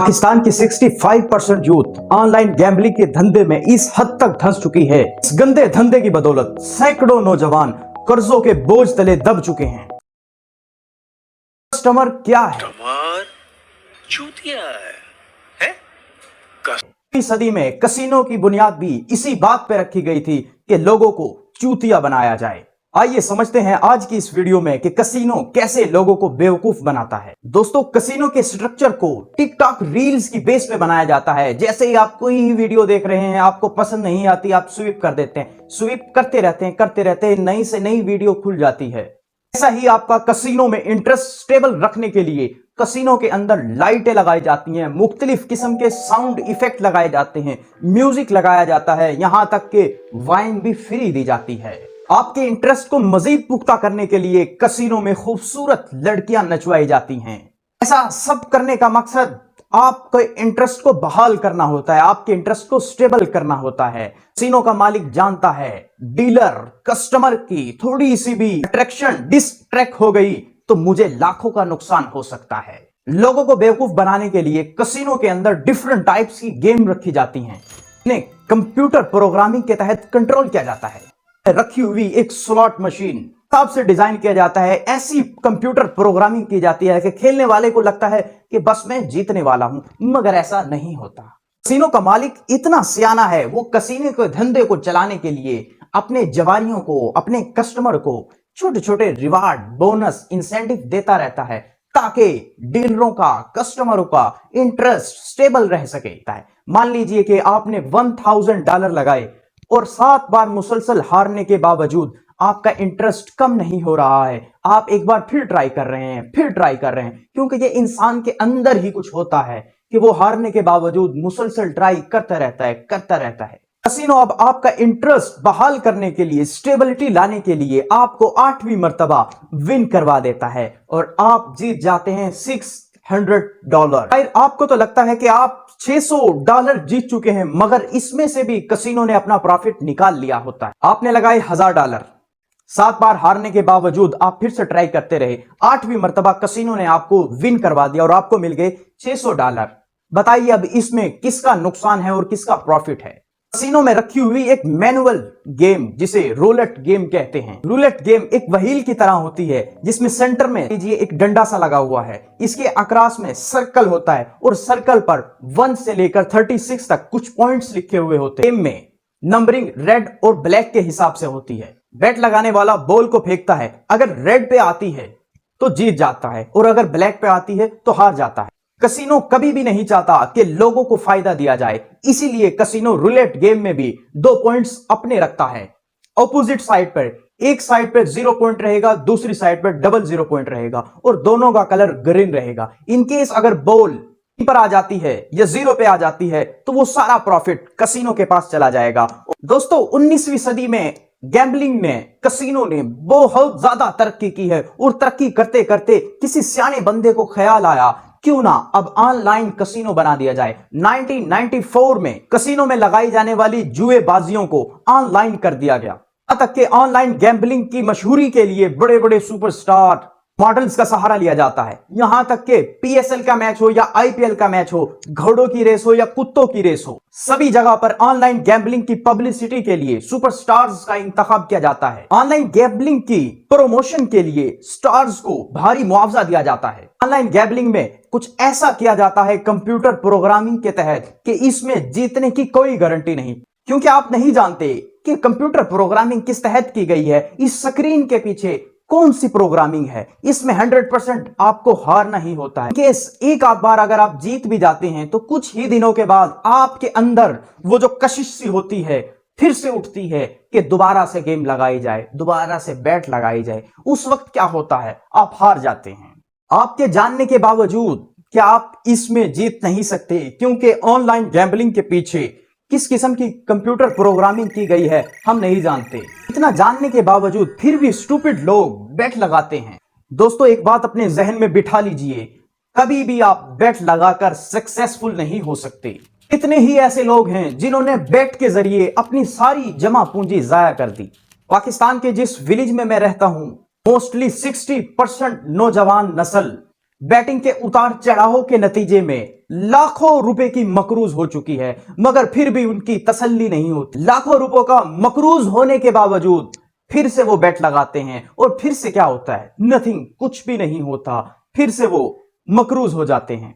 पाकिस्तान की 65% youth online gambling के धंधे में इस हद तक धंस चुकी है। इस गंदे धंधे की बदौलत सैकड़ों नौजवान कर्जों के बोझ तले दब चुके हैं। कस्टमर क्या है? कस्टमर चूतिया है? इस सदी में कसिनो की बुनियाद भी इसी बात पर रखी गई थी कि लोगों को चूतिया बनाया जाए। आइए समझते हैं आज की इस वीडियो में कि कसिनो कैसे लोगों को बेवकूफ बनाता है। दोस्तों, कसिनो के स्ट्रक्चर को टिकटॉक रील्स की बेस पे बनाया जाता है। जैसे ही आप कोई ही वीडियो देख रहे हैं, आपको पसंद नहीं आती, आप स्वीप कर देते हैं, स्वीप करते रहते हैं, नई से नई वीडियो खुल जाती है। ऐसा ही आपका कसिनो में इंटरेस्ट स्टेबल रखने के लिए कसिनो के अंदर लाइटें लगाई जाती हैं, मुख्तलिफ किस्म के साउंड इफेक्ट लगाए जाते हैं, म्यूजिक लगाया जाता है, यहां तक कि वाइन भी फ्री दी जाती है। आपके इंटरेस्ट को मजीद पुख्ता करने के लिए कसिनो में खूबसूरत लड़कियां नचवाई जाती हैं। ऐसा सब करने का मकसद आपके इंटरेस्ट को बहाल करना होता है, आपके इंटरेस्ट को स्टेबल करना होता है। कसिनो का मालिक जानता है डीलर कस्टमर की थोड़ी सी भी अट्रैक्शन डिस्ट्रैक्ट हो गई तो मुझे लाखों का नुकसान हो सकता है। लोगों को बेवकूफ बनाने के लिए कसिनो के अंदर डिफरेंट टाइप्स की गेम रखी जाती हैं। इन्हें कंप्यूटर प्रोग्रामिंग के तहत कंट्रोल किया जाता है। रखी हुई एक स्लॉट मशीन हिसाब से डिजाइन किया जाता है, ऐसी कंप्यूटर प्रोग्रामिंग की जाती है कि खेलने वाले को लगता है कि बस मैं जीतने वाला हूं, मगर ऐसा नहीं होता। कसिनो का मालिक इतना सियाना है, वो कसिनो के धंधे को चलाने के लिए अपने जवानियों को, अपने कस्टमर को छोटे छोटे रिवार्ड, बोनस, इंसेंटिव देता रहता है ताकि डीलरों का, कस्टमरों का इंटरेस्ट स्टेबल रह सके। मान लीजिए कि आपने $1000 लगाए और 7 बार मुसलसल हारने के बावजूद आपका इंटरेस्ट कम नहीं हो रहा है। आप एक बार फिर ट्राई कर रहे हैं, क्योंकि ये इंसान के अंदर ही कुछ होता है कि वो हारने के बावजूद मुसलसल ट्राई करता रहता है। कसिनो अब आपका इंटरेस्ट बहाल करने के लिए, स्टेबिलिटी लाने के लिए आपको 8वीं मर्तबा विन करवा देता है और आप जीत जाते हैं $600। आपको तो लगता है कि आप $600 जीत चुके हैं, मगर इसमें से भी कसिनो ने अपना प्रॉफिट निकाल लिया होता है। आपने लगाए $1000, 7 बार हारने के बावजूद आप फिर से ट्राई करते रहे, 8वीं मर्तबा कसिनो ने आपको विन करवा दिया और आपको मिल गए $600। बताइए अब इसमें किसका नुकसान है और किसका प्रॉफिट है? कसिनो में रखी हुई एक मैनुअल गेम जिसे रूलेट गेम कहते हैं। रूलेट गेम एक वहील की तरह होती है जिसमें सेंटर में लीजिए एक डंडा सा लगा हुआ है, इसके अक्रॉस में सर्कल होता है और सर्कल पर 1 से लेकर 36 तक कुछ पॉइंट्स लिखे हुए होते हैं। गेम में नंबरिंग रेड और ब्लैक के हिसाब से होती है। बैट लगाने वाला बॉल को फेंकता है, अगर रेड पे आती है तो जीत जाता है और अगर ब्लैक पे आती है तो हार जाता है। कसिनो कभी भी नहीं चाहता कि लोगों को फायदा दिया जाए, इसीलिए कसिनो रूलेट गेम में भी 2 पॉइंट्स अपने रखता है। ऑपोजिट साइड पर, एक साइड पर 0 पॉइंट रहेगा, दूसरी साइड पर डबल 0 पॉइंट रहेगा और दोनों का कलर ग्रीन रहेगा। इनकेस अगर बॉल पर आ जाती है या 0 पे आ जाती है तो वो सारा प्रॉफिट कसिनो के पास चला जाएगा। दोस्तों, 19वीं सदी में गैम्बलिंग ने, कसिनो ने बहुत ज्यादा तरक्की की है और तरक्की करते करते किसी सियाने बंदे को ख्याल आया क्यों ना अब ऑनलाइन कसिनो बना दिया जाए। 1994 में कसिनो में लगाई जाने वाली जुएबाजियों को ऑनलाइन कर दिया गया। यहां तक कि ऑनलाइन गैम्बलिंग की मशहूरी के लिए बड़े बड़े सुपरस्टार मॉडल्स का सहारा लिया जाता है। यहां तक कि PSL का मैच हो या IPL का मैच हो, घोड़ों की रेस हो या कुत्तों की रेस हो, सभी जगह पर ऑनलाइन गैम्बलिंग की पब्लिसिटी के लिए सुपरस्टार्स का इंतखाब किया जाता है। ऑनलाइन गैम्बलिंग की प्रमोशन के लिए स्टार्स को भारी मुआवजा दिया जाता है। ऑनलाइन गैम्बलिंग में कुछ ऐसा किया जाता है कंप्यूटर प्रोग्रामिंग के तहत कि इसमें जीतने की कोई गारंटी नहीं, क्योंकि आप नहीं जानते कि कंप्यूटर प्रोग्रामिंग किस तहत की गई है, इस स्क्रीन के पीछे कौन सी प्रोग्रामिंग है। इसमें 100% आपको हारना ही होता है। केस एक आध बार अगर आप जीत भी जाते हैं तो कुछ ही दिनों के बाद आपके अंदर वो जो कशिश सी होती है फिर से उठती है कि दोबारा से गेम लगाई जाए, दोबारा से बैट लगाई जाए। उस वक्त क्या होता है, आप हार जाते हैं। आपके जानने के बावजूद क्या आप इसमें जीत नहीं सकते, क्योंकि ऑनलाइन गैम्बलिंग के पीछे किस किस्म की कंप्यूटर प्रोग्रामिंग की गई है हम नहीं जानते। इतना जानने के बावजूद फिर भी स्टूपिड लोग बेट लगाते हैं। दोस्तों, एक बात अपने जहन में बिठा लीजिए, कभी भी आप बेट लगाकर सक्सेसफुल नहीं हो सकते। इतने ही ऐसे लोग हैं जिन्होंने बेट के जरिए अपनी सारी जमा पूंजी जाया कर दी। पाकिस्तान के जिस विलेज में मैं रहता हूं, मोस्टली 60% नौजवान नस्ल बैटिंग के उतार चढ़ावों के नतीजे में लाखों रुपए की मकरूज हो चुकी है, मगर फिर भी उनकी तसल्ली नहीं होती। लाखों रुपयों का मकरूज होने के बावजूद फिर से वो बैट लगाते हैं और फिर से क्या होता है? नथिंग, कुछ भी नहीं होता। फिर से वो मकरूज हो जाते हैं।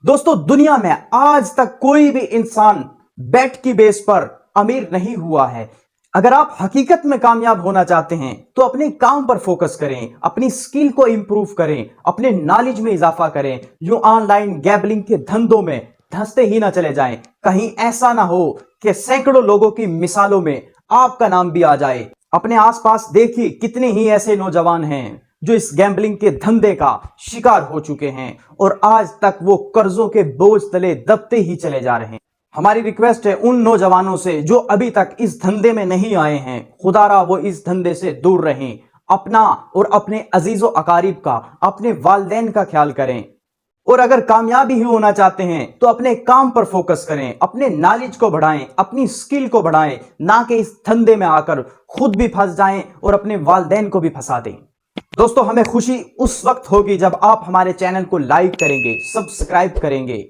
दोस्तों, दुनिया में आज तक कोई भी इंसान बैट की बेस पर अमीर नहीं हुआ है। अगर आप हकीकत में कामयाब होना चाहते हैं तो अपने काम पर फोकस करें, अपनी स्किल को इंप्रूव करें, अपने नॉलेज में इजाफा करें। यूं ऑनलाइन गैम्बलिंग के धंधों में धंसते ही ना चले जाएं। कहीं ऐसा ना हो कि सैकड़ों लोगों की मिसालों में आपका नाम भी आ जाए। अपने आसपास देखिए कितने ही ऐसे नौजवान हैं जो इस गैम्बलिंग के धंधे का शिकार हो चुके हैं और आज तक वो कर्जों के बोझ तले दबते ही चले जा रहे हैं। हमारी रिक्वेस्ट है उन नौजवानों से जो अभी तक इस धंधे में नहीं आए हैं, खुदारा वो इस धंधे से दूर रहें। अपना और अपने अजीजों अकारीब का, अपने वालिदैन का ख्याल करें। और अगर कामयाबी ही होना चाहते हैं तो अपने काम पर फोकस करें, अपने नॉलेज को बढ़ाएं, अपनी स्किल को बढ़ाएं, ना कि इस धंधे में आकर खुद भी फंस जाएं और अपने वालिदैन को भी फंसा दें। दोस्तों, हमें खुशी उस वक्त होगी जब आप हमारे चैनल को लाइक करेंगे, सब्सक्राइब करेंगे